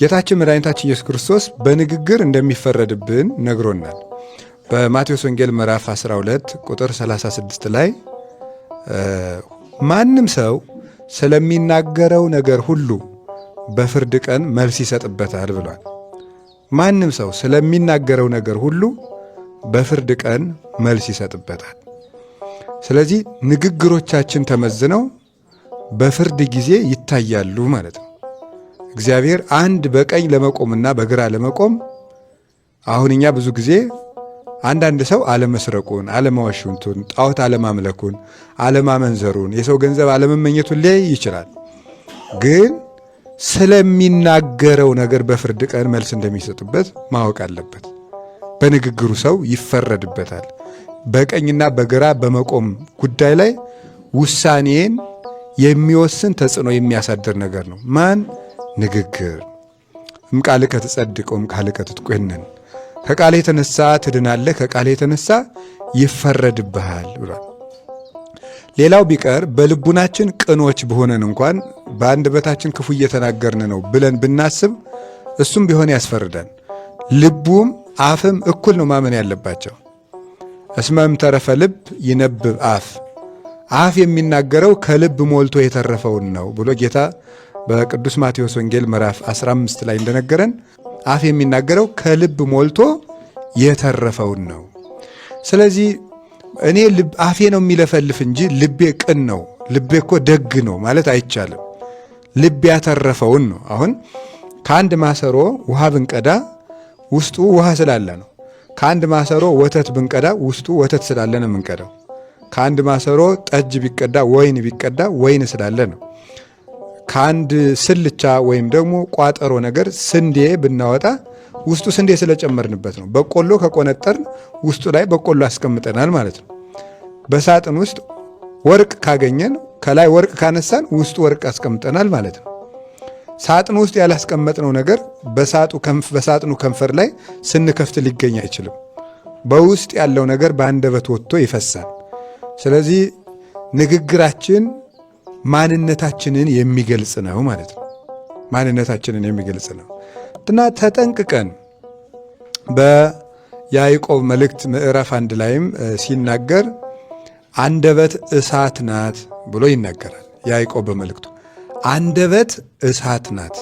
ጌታችን መድኃኒታችን ኢየሱስ ክርስቶስ በንግግር እንደሚፈረድብን ነግሮናል። በማቴዎስ ወንጌል ምዕራፍ 12 ቁጥር 36 ላይ ማንም ሰው ስለሚናገረው ነገር ሁሉ በፍርድ ቀን መልስ ይሰጥበታል ብሏል። ማንም ሰው ስለሚናገረው ነገር ሁሉ በፍርድ ቀን መልስ ይሰጥበታል። ስለዚህ ንግግሮቻችን ተመዝነው በፍርድ ጊዜ ይታያሉ ማለት ነው። እግዚአብሔር አንድ በቀኝ ለመቆምና በግራ ለመቆም አሁን እኛ ብዙ ጊዜ አንዳንድ ሰው አለመስረቁን፣ አለማዋሹንቱን፣ ጣዖት አለማምለኩን፣ አለማመንዘሩን፣ የሰው ገንዘብ አለመመኘቱን ሊያይ ይችላል። ግን ስለሚናገረው ነገር በፍርድ ቀን መልስ እንደሚሰጥበት ማወቅ አለበት። በንግግሩ ሰው ይፈረድበታል። በቀኝና በግራ በመቆም ጉዳይ ላይ ውሳኔን የሚወስን ተጽዕኖ የሚያሳድር ነገር ነው። ማን? ንግግር። እምቃልከ ትጸድቅ ወእምቃልከ ትትኮነን፣ ከቃል የተነሳ ትድናለህ፣ ከቃል የተነሳ ይፈረድብሃል ብሏል። ሌላው ቢቀር በልቡናችን ቅኖች በሆነን እንኳን በአንደበታችን ክፉ እየተናገርን ነው ብለን ብናስብ እሱም ቢሆን ያስፈርዳል። ልቡም አፍም እኩል ነው ማመን ያለባቸው። እስመም ተረፈ ልብ ይነብብ አፍ፣ አፍ የሚናገረው ከልብ ሞልቶ የተረፈውን ነው ብሎ ጌታ በቅዱስ ማቴዎስ ወንጌል ምዕራፍ 15 ላይ እንደነገረን አፍ የሚናገረው ከልብ ሞልቶ የተረፈውን ነው። ስለዚህ እኔ አፌ ነው የሚለፈልፍ እንጂ ልቤ ቅን ነው፣ ልቤ እኮ ደግ ነው ማለት አይቻልም። ልብ ያተረፈውን ነው። አሁን ከአንድ ማሰሮ ውሃ ብንቀዳ ውስጡ ውሃ ስላለ ነው። ከአንድ ማሰሮ ወተት ብንቀዳ ውስጡ ወተት ስላለ ነው የምንቀዳው። ከአንድ ማሰሮ ጠጅ ቢቀዳ ወይን ቢቀዳ ወይን ስላለ ነው። ከአንድ ስልቻ ወይም ደግሞ ቋጠሮ ነገር ስንዴ ብናወጣ ውስጡ ስንዴ ስለጨመርንበት ነው። በቆሎ ከቆነጠርን ውስጡ ላይ በቆሎ አስቀምጠናል ማለት ነው። በሳጥን ውስጥ ወርቅ ካገኘን ከላይ ወርቅ ካነሳን ውስጡ ወርቅ አስቀምጠናል ማለት ነው። ሳጥን ውስጥ ያላስቀመጥነው ነገር በሳጥኑ ከንፈር ላይ ስንከፍት ሊገኝ አይችልም። በውስጥ ያለው ነገር በአንደበት ወጥቶ ይፈሳል። ስለዚህ ንግግራችን ማንነታችንን የሚገልጽ ነው ማለት ነው። ማንነታችንን የሚገልጽ ነው እና ተጠንቅቀን በያዕቆብ መልእክት ምዕራፍ 1 ላይም ሲናገር አንደበት እሳት ናት ብሎ ይናገራል። ያዕቆብ በመልእክቱ አንደበት እሳት ናት።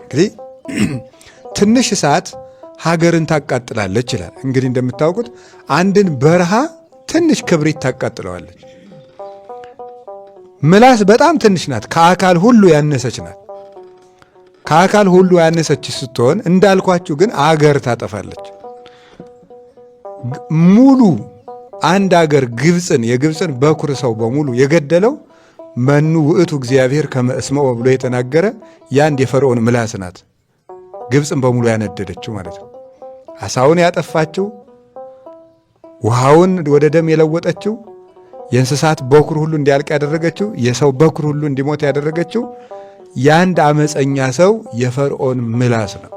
እንግዲህ ትንሽ እሳት ሀገርን ታቃጥላለች ይላል። እንግዲህ እንደምታውቁት አንድን በረሃ ትንሽ ክብሪት ታቃጥለዋለች። ምላስ በጣም ትንሽ ናት፣ ከአካል ሁሉ ያነሰች ናት። ከአካል ሁሉ ያነሰች ስትሆን እንዳልኳችሁ ግን አገር ታጠፋለች። ሙሉ አንድ አገር የግብፅን በኩር ሰው በሙሉ የገደለው መኑ ውእቱ እግዚአብሔር ከመ እስመዖ ብሎ የተናገረ የአንድ የፈርዖን ምላስ ናት። ግብፅን በሙሉ ያነደደችው ማለት ነው። አሳውን ያጠፋችው፣ ውሃውን ወደ ደም የለወጠችው፣ የእንስሳት በኩር ሁሉ እንዲያልቅ ያደረገችው፣ የሰው በኩር ሁሉ እንዲሞት ያደረገችው የአንድ አመፀኛ ሰው የፈርዖን ምላስ ነው።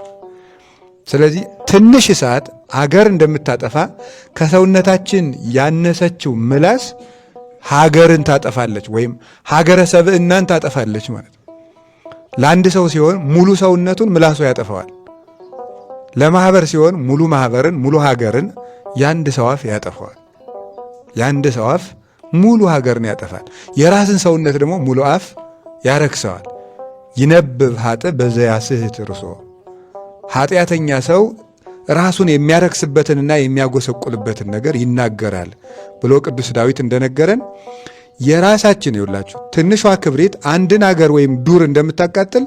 ስለዚህ ትንሽ እሳት ሀገር እንደምታጠፋ ከሰውነታችን ያነሰችው ምላስ ሀገርን ታጠፋለች ወይም ሀገረ ሰብዕናን ታጠፋለች ማለት ነው። ለአንድ ሰው ሲሆን ሙሉ ሰውነቱን ምላሱ ያጠፋዋል። ለማህበር ሲሆን ሙሉ ማህበርን፣ ሙሉ ሀገርን የአንድ ሰው አፍ ያጠፋዋል። የአንድ ሰው አፍ ሙሉ ሀገርን ያጠፋል። የራስን ሰውነት ደግሞ ሙሉ አፍ ያረክሰዋል። ይነብብ ኃጥእ በዘያስሕት ርእሶ፣ ኃጢአተኛ ሰው ራሱን የሚያረክስበትንና የሚያጎሰቁልበትን ነገር ይናገራል ብሎ ቅዱስ ዳዊት እንደነገረን የራሳችን ይውላችሁ ትንሿ ክብሪት አንድን አገር ወይም ዱር እንደምታቃጥል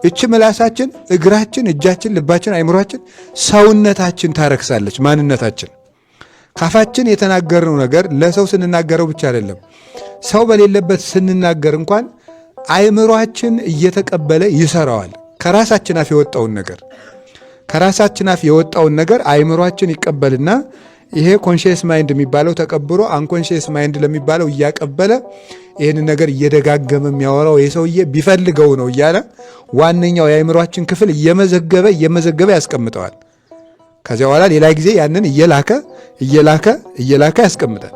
እች ምላሳችን፣ እግራችን፣ እጃችን፣ ልባችን፣ አይምሯችን፣ ሰውነታችን ታረክሳለች። ማንነታችን ካፋችን የተናገርነው ነገር ለሰው ስንናገረው ብቻ አይደለም፣ ሰው በሌለበት ስንናገር እንኳን አይምሯችን እየተቀበለ ይሰራዋል። ከራሳችን አፍ የወጣውን ነገር አይምሯችን ይቀበልና ይሄ ኮንሽየስ ማይንድ የሚባለው ተቀብሎ አንኮንሽየስ ማይንድ ለሚባለው እያቀበለ ይህንን ነገር እየደጋገመ የሚያወራው የሰውዬ ቢፈልገው ነው እያለ ዋነኛው የአይምሯችን ክፍል እየመዘገበ ያስቀምጠዋል። ከዚያ በኋላ ሌላ ጊዜ ያንን እየላከ ያስቀምጣል።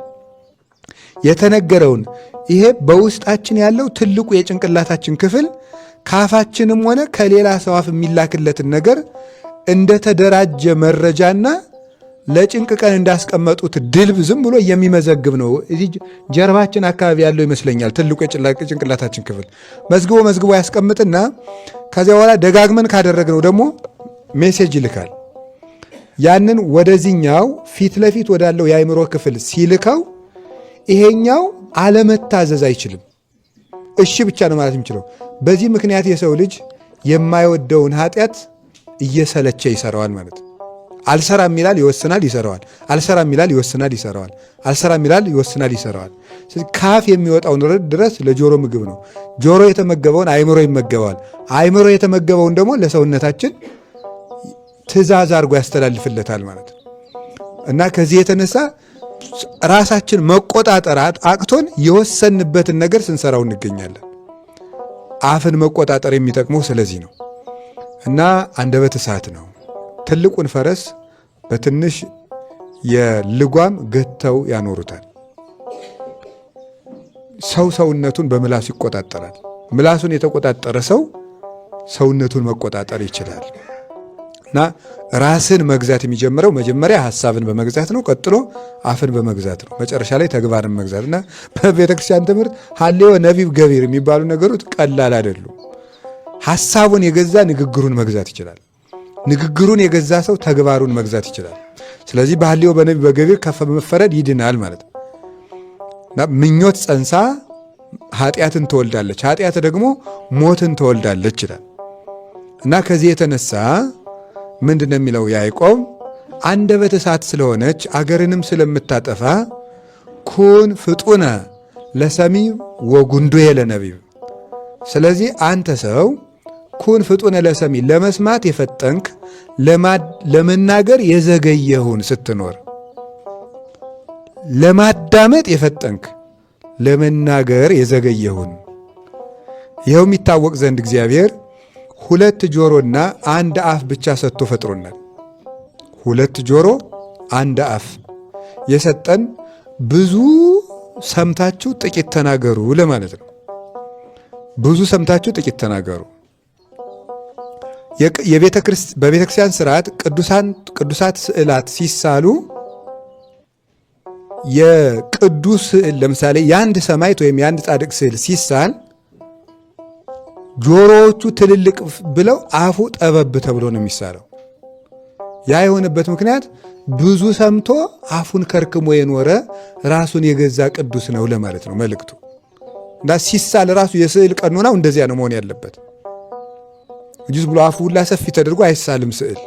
የተነገረውን ይሄ በውስጣችን ያለው ትልቁ የጭንቅላታችን ክፍል ካፋችንም ሆነ ከሌላ ሰው አፍ የሚላክለትን ነገር እንደተደራጀ መረጃና ለጭንቅ ቀን እንዳስቀመጡት ድልብ ዝም ብሎ የሚመዘግብ ነው። እዚህ ጀርባችን አካባቢ ያለው ይመስለኛል ትልቁ የጭንቅላታችን ክፍል መዝግቦ ያስቀምጥና ከዚያ በኋላ ደጋግመን ካደረግነው ደግሞ ሜሴጅ ይልካል። ያንን ወደዚህኛው ፊት ለፊት ወዳለው የአእምሮ ክፍል ሲልከው ይሄኛው አለመታዘዝ አይችልም። እሺ ብቻ ነው ማለት የሚችለው። በዚህ ምክንያት የሰው ልጅ የማይወደውን ኃጢአት እየሰለቸ ይሰራዋል ማለት ነው። አልሰራም ይላል፣ ይወስናል፣ ይሰራዋል። አልሰራም ይላል፣ ይወስናል፣ ይሰራዋል። አልሰራም ይላል፣ ይወስናል፣ ይሰራዋል። ካፍ የሚወጣውን ድረስ ለጆሮ ምግብ ነው። ጆሮ የተመገበውን አእምሮ ይመገበዋል። አእምሮ የተመገበውን ደግሞ ለሰውነታችን ትእዛዝ አድርጎ ያስተላልፍለታል ማለት ነው። እና ከዚህ የተነሳ ራሳችን መቆጣጠር አቅቶን የወሰንበትን ነገር ስንሰራው እንገኛለን። አፍን መቆጣጠር የሚጠቅመው ስለዚህ ነው። እና አንደበት እሳት ነው። ትልቁን ፈረስ በትንሽ የልጓም ገተው ያኖሩታል። ሰውነቱን በምላሱ ይቆጣጠራል። ምላሱን የተቆጣጠረ ሰው ሰውነቱን መቆጣጠር ይችላል። እና ራስን መግዛት የሚጀምረው መጀመሪያ ሐሳብን በመግዛት ነው። ቀጥሎ አፍን በመግዛት ነው። መጨረሻ ላይ ተግባርን መግዛት እና በቤተክርስቲያን ትምህርት ሐሌወ ነቢብ ገቢር የሚባሉ ነገሮች ቀላል አይደሉም። ሐሳቡን የገዛ ንግግሩን መግዛት ይችላል። ንግግሩን የገዛ ሰው ተግባሩን መግዛት ይችላል። ስለዚህ በሐሌወ በነቢብ በገቢር ከፍ በመፈረድ ይድናል ማለት ነው። እና ምኞት ጸንሳ ኃጢአትን ትወልዳለች፣ ኃጢአት ደግሞ ሞትን ትወልዳለች ይላል። እና ከዚህ የተነሳ ምንድን ነው የሚለው ያዕቆብ? አንደበት እሳት ስለሆነች አገርንም ስለምታጠፋ ኩን ፍጡነ ለሰሚዕ ወጉንዱየ ለነቢብ። ስለዚህ አንተ ሰው ኩን ፍጡነ ለሰሚዕ፣ ለመስማት የፈጠንክ ለመናገር የዘገየሁን ስትኖር፣ ለማዳመጥ የፈጠንክ ለመናገር የዘገየሁን። ይኸውም ይታወቅ ዘንድ እግዚአብሔር ሁለት ጆሮና አንድ አፍ ብቻ ሰጥቶ ፈጥሮናል። ሁለት ጆሮ አንድ አፍ የሰጠን ብዙ ሰምታችሁ ጥቂት ተናገሩ ለማለት ነው። ብዙ ሰምታችሁ ጥቂት ተናገሩ። በቤተ ክርስቲያን ስርዓት ቅዱሳት ስዕላት ሲሳሉ የቅዱስ ስዕል ለምሳሌ የአንድ ሰማዕት ወይም የአንድ ጻድቅ ስዕል ሲሳል ጆሮዎቹ ትልልቅ ብለው አፉ ጠበብ ተብሎ ነው የሚሳለው። ያ የሆነበት ምክንያት ብዙ ሰምቶ አፉን ከርክሞ የኖረ ራሱን የገዛ ቅዱስ ነው ለማለት ነው መልእክቱ። እና ሲሳል ራሱ የስዕል ቀኖናው እንደዚያ ነው መሆን ያለበት እንጂ ብሎ አፉ ሁላ ሰፊ ተደርጎ አይሳልም ስዕል።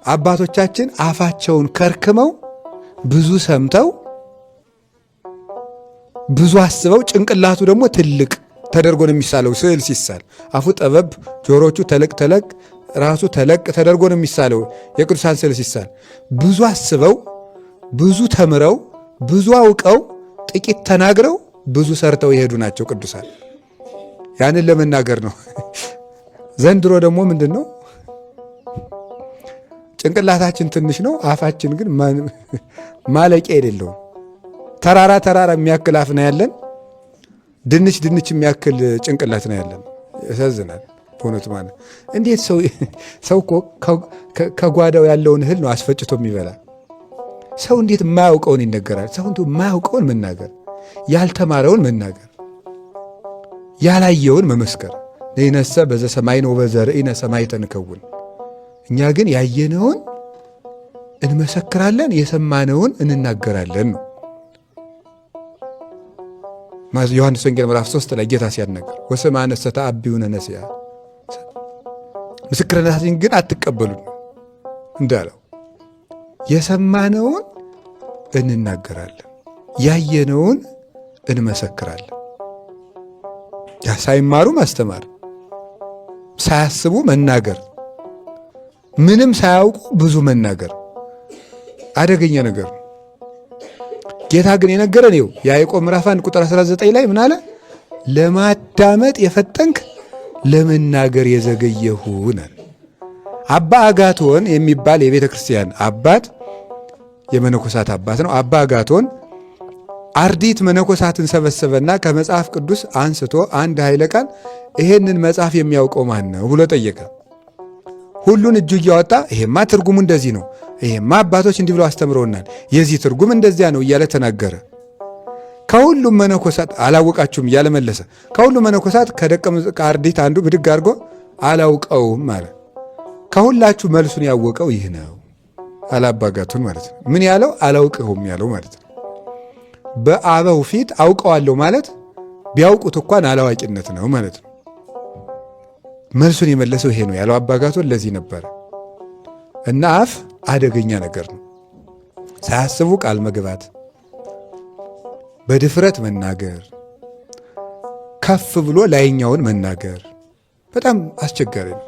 አባቶቻችን አፋቸውን ከርክመው ብዙ ሰምተው ብዙ አስበው ጭንቅላቱ ደግሞ ትልቅ ተደርጎ ነው የሚሳለው። ስዕል ሲሳል አፉ ጠበብ፣ ጆሮቹ ተለቅ ተለቅ፣ ራሱ ተለቅ ተደርጎ ነው የሚሳለው። የቅዱሳን ስዕል ሲሳል ብዙ አስበው፣ ብዙ ተምረው፣ ብዙ አውቀው፣ ጥቂት ተናግረው፣ ብዙ ሰርተው የሄዱ ናቸው ቅዱሳን። ያንን ለመናገር ነው። ዘንድሮ ደግሞ ምንድን ነው ጭንቅላታችን ትንሽ ነው፣ አፋችን ግን ማለቂያ የሌለውም። ተራራ የሚያክል አፍ ነው ያለን፣ ድንች የሚያክል ጭንቅላት ነው ያለን። ያሳዝናል በእውነቱ ማለት። እንዴት ሰው እኮ ከጓዳው ያለውን እህል ነው አስፈጭቶ የሚበላ። ሰው እንዴት የማያውቀውን ይነገራል? ሰው የማያውቀውን መናገር፣ ያልተማረውን መናገር፣ ያላየውን መመስከር። ነይነሰ በዘሰማይ ነው በዘርኢነ ሰማዕተ ንከውን። እኛ ግን ያየነውን እንመሰክራለን፣ የሰማነውን እንናገራለን ነው። ዮሐንስ ወንጌል ምዕራፍ 3 ላይ ጌታ ሲያናገር ወሰማነ ተአብዩነ ነስያ፣ ምስክርነታችን ግን አትቀበሉን እንዳለው የሰማነውን እንናገራለን፣ ያየነውን እንመሰክራለን። ሳይማሩ ማስተማር፣ ሳያስቡ መናገር፣ ምንም ሳያውቁ ብዙ መናገር አደገኛ ነገር ነው። ጌታ ግን የነገረን ይኸው ያዕቆብ ምዕራፍ 1 ቁጥር 19 ላይ ምን አለ? ለማዳመጥ የፈጠንክ ለመናገር የዘገየህ ሁን። አባ አጋቶን የሚባል የቤተ ክርስቲያን አባት፣ የመነኮሳት አባት ነው። አባ አጋቶን አርዲት መነኮሳትን ሰበሰበና ከመጽሐፍ ቅዱስ አንስቶ አንድ ኃይለ ቃል ይሄንን መጽሐፍ የሚያውቀው ማን ነው ብሎ ጠየቀ። ሁሉን እጁ እያወጣ ይሄማ ትርጉሙ እንደዚህ ነው፣ ይሄማ አባቶች እንዲህ ብለው አስተምረውናል፣ የዚህ ትርጉም እንደዚያ ነው እያለ ተናገረ። ከሁሉም መነኮሳት አላወቃችሁም እያለ መለሰ። ከሁሉም መነኮሳት ከአርዲት አንዱ ብድግ አድርጎ አላውቀውም አለ። ከሁላችሁ መልሱን ያወቀው ይህ ነው አላባጋቱን ማለት ነው። ምን ያለው? አላውቅሁም ያለው ማለት ነው። በአበው ፊት አውቀዋለሁ ማለት ቢያውቁት እንኳን አላዋቂነት ነው ማለት ነው። መልሱን የመለሰው ይሄ ነው ያለው አባጋቱን ለዚህ ነበረ። እና አፍ አደገኛ ነገር ነው። ሳያስቡ ቃል መግባት፣ በድፍረት መናገር፣ ከፍ ብሎ ላይኛውን መናገር በጣም አስቸጋሪ ነው።